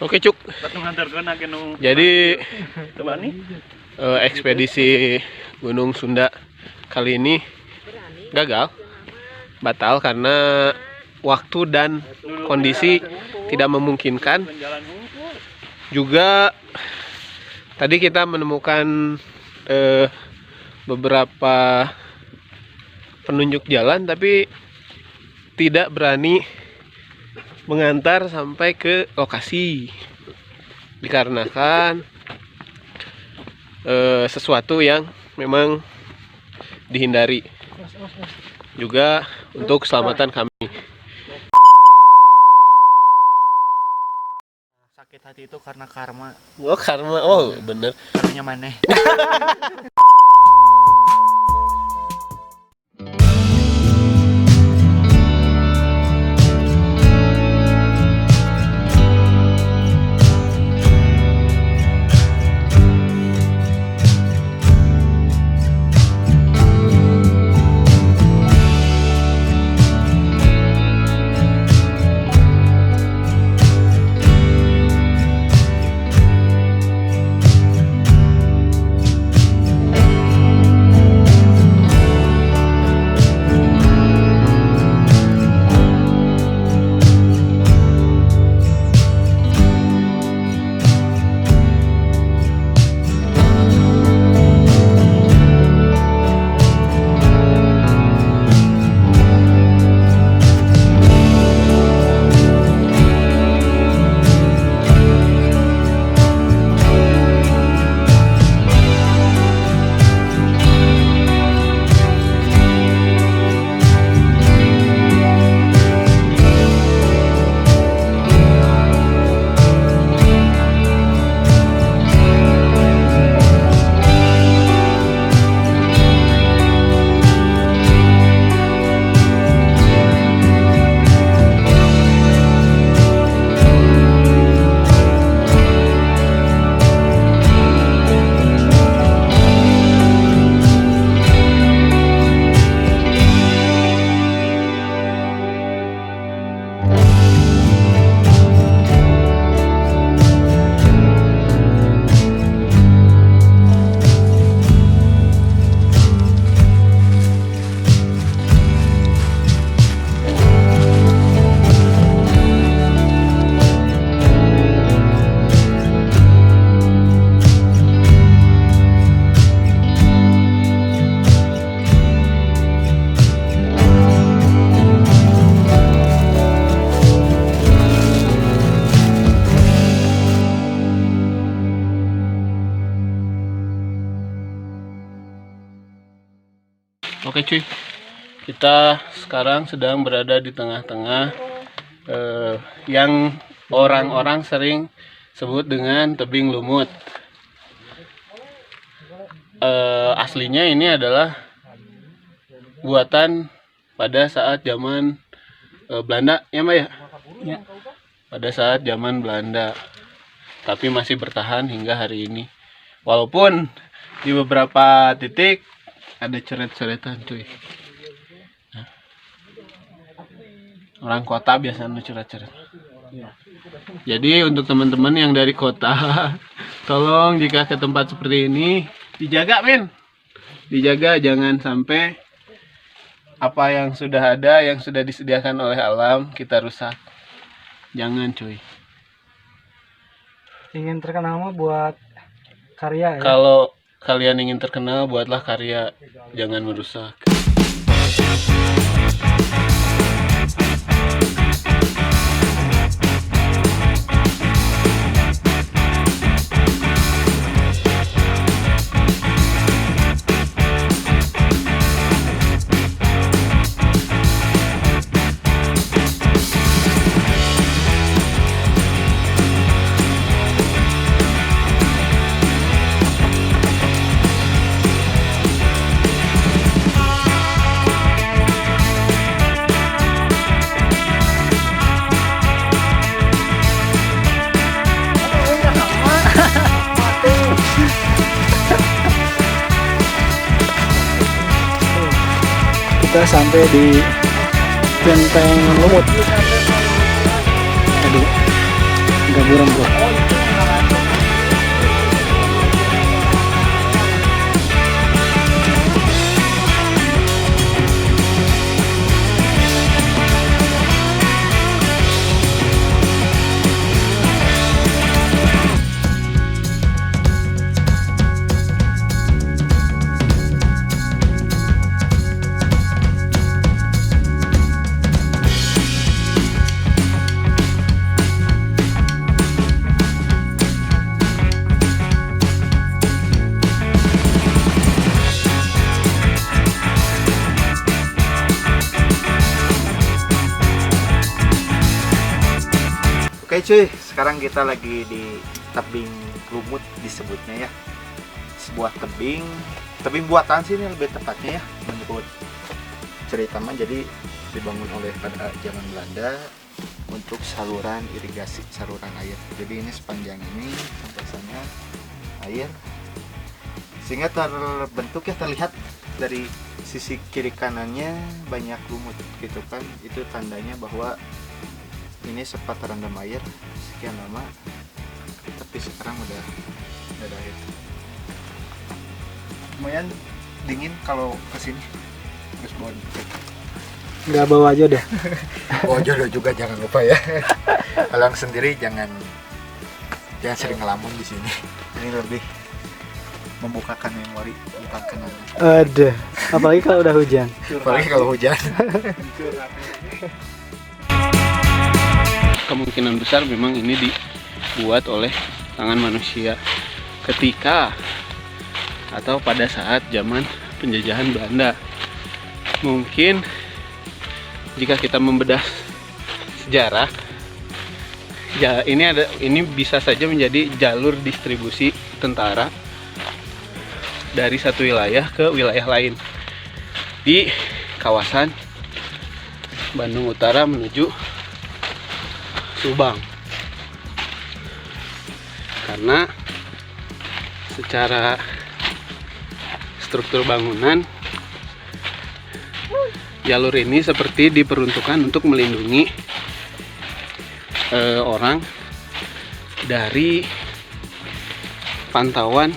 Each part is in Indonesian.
Oke Cuk. Jadi ekspedisi Gunung Sunda kali ini gagal, batal karena waktu dan kondisi tidak memungkinkan. Juga tadi kita menemukan beberapa penunjuk jalan, tapi tidak berani mengantar sampai ke lokasi dikarenakan sesuatu yang memang dihindari, juga untuk keselamatan kami. Sakit hati itu karena karma. Oh karma, oh bener. Karmanya maneh. Oke cuy, kita sekarang sedang berada di tengah-tengah yang orang-orang sering sebut dengan tebing lumut. Aslinya ini adalah buatan pada saat zaman Belanda, ya Mbak ya? Ya. Pada saat zaman Belanda, tapi masih bertahan hingga hari ini. Walaupun di beberapa titik ada coret-coretan cuy. Nah, orang kota biasanya coret-coret. Jadi untuk teman-teman yang dari kota, tolong jika ke tempat seperti ini dijaga men, dijaga jangan sampai apa yang sudah ada, yang sudah disediakan oleh alam kita rusak. Jangan cuy. Ingin terkenal mah buat karya ya. Kalau kalian ingin terkenal, buatlah karya, jangan merusak. Kita sampai di Benteng Lumut. Aduh, nggak burung bro. Oke cuy, sekarang kita lagi di tebing lumut disebutnya ya. Sebuah tebing buatan sih ini lebih tepatnya ya, menurut cerita mah. Jadi dibangun oleh pada zaman Belanda untuk saluran irigasi, saluran air. Jadi ini sepanjang ini sampai sana air, sehingga terbentuk ya, terlihat dari sisi kiri kanannya banyak lumut gitu kan. Itu tandanya bahwa ini sempat terendam air sekian lama, tapi sekarang udah ada air. Lumayan dingin kalau kesini. Terus bawa Nggak bawa aja deh. oh jodoh juga jangan lupa ya. Kalau sendiri jangan sering ngelamun di sini. Ini lebih membukakan memori, bukan kenangan. Ada. Apalagi kalau udah hujan. Apalagi kalau hujan. Kemungkinan besar memang ini dibuat oleh tangan manusia ketika atau pada saat zaman penjajahan Belanda. Mungkin jika kita membedah sejarah, ya ini bisa saja menjadi jalur distribusi tentara dari satu wilayah ke wilayah lain di kawasan Bandung Utara menuju Subang. Karena secara struktur bangunan jalur ini seperti diperuntukkan untuk melindungi orang dari pantauan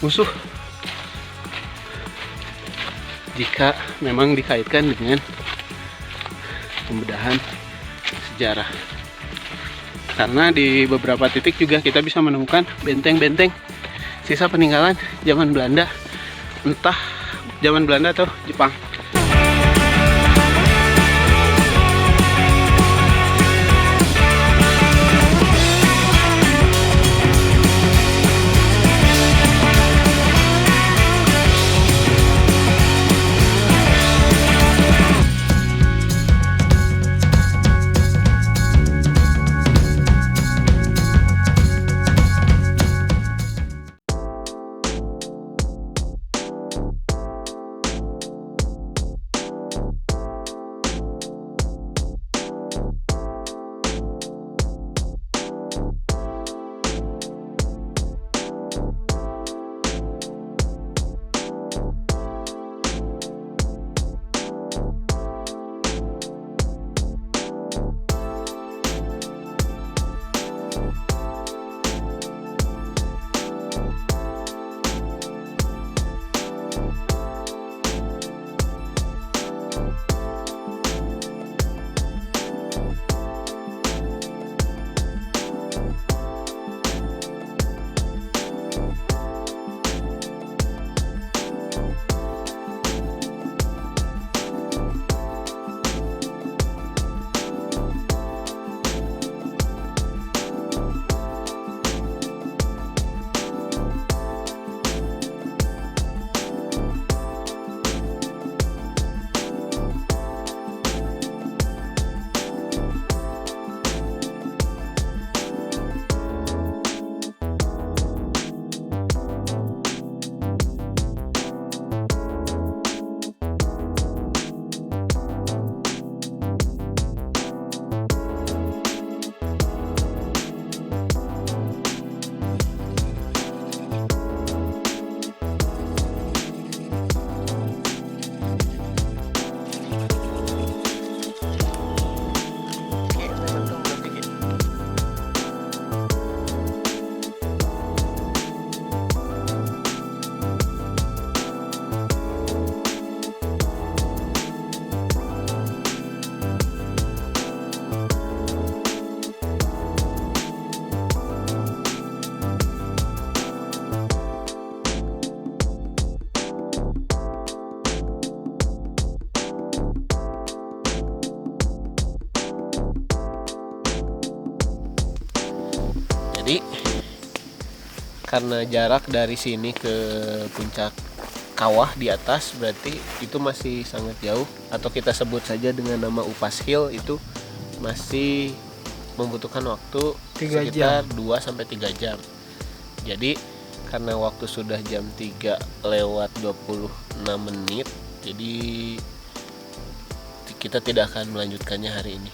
musuh jika memang dikaitkan dengan pembedahan sejarah. Karena di beberapa titik juga kita bisa menemukan benteng-benteng sisa peninggalan zaman Belanda, entah zaman Belanda atau Jepang. tadi. Karena jarak dari sini ke puncak kawah di atas berarti itu masih sangat jauh, atau kita sebut saja dengan nama Upas Hill, itu masih membutuhkan waktu 3 sekitar 2-3 jam. Jadi karena waktu sudah jam 3:26, jadi kita tidak akan melanjutkannya hari ini.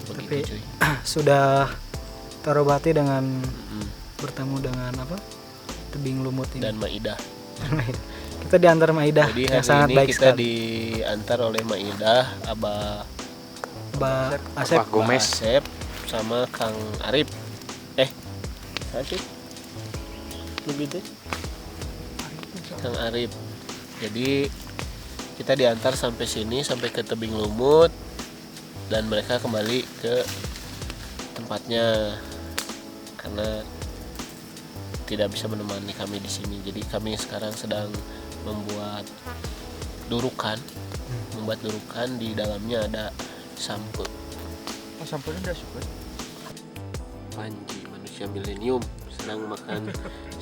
Tapi Begitu, cuy. sudah terobati dengan bertemu dengan apa? Tebing lumut ini. Dan Maidah. Kita diantar Maidah Jadi yang hari sangat ini baik kita sekali. diantar oleh Maidah, Abah Asep. Gomez. Asep sama Kang Arif. Siapa sih? Lebih deh. Kang Arif. Jadi kita diantar sampai sini, sampai ke tebing lumut, dan mereka kembali ke tempatnya karena tidak bisa menemani kami di sini. Jadi kami sekarang sedang membuat durukan, di dalamnya ada sampe. Oh, sampelnya udah super. Panji manusia milenium sedang makan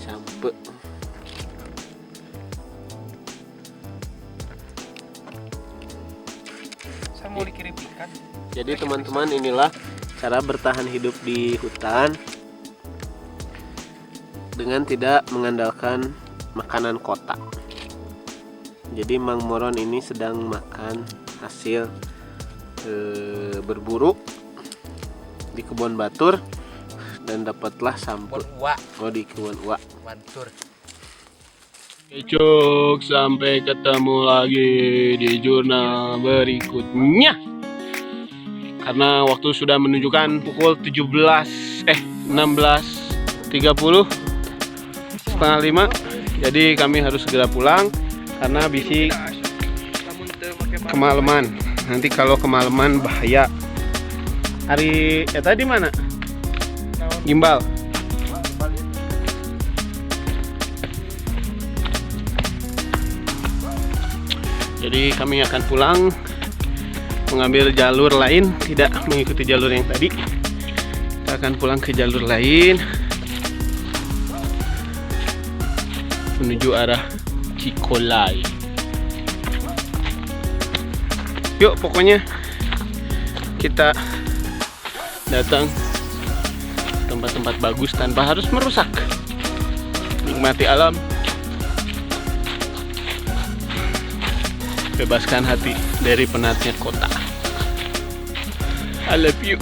sampe. Saya mau dikirim ikan. Jadi teman-teman, inilah cara bertahan hidup di hutan dengan tidak mengandalkan makanan kota. Jadi Mang Moron ini sedang makan hasil berburu di kebun batur dan dapatlah sampo. Oh, di kebun uak. Mantur. Cuk, sampai ketemu lagi di jurnal berikutnya. Karena waktu sudah menunjukkan pukul 16:30, setengah 5. Jadi kami harus segera pulang karena bisi kemalaman. Nanti kalau kemalaman bahaya. Hari tadi mana? Gimbal. Jadi kami akan pulang mengambil jalur lain, tidak mengikuti jalur yang tadi. Kita akan pulang ke jalur lain menuju arah Cikolai. Yuk, pokoknya kita datang tempat-tempat bagus tanpa harus merusak. Nikmati alam, bebaskan hati dari penatnya kota. I love you.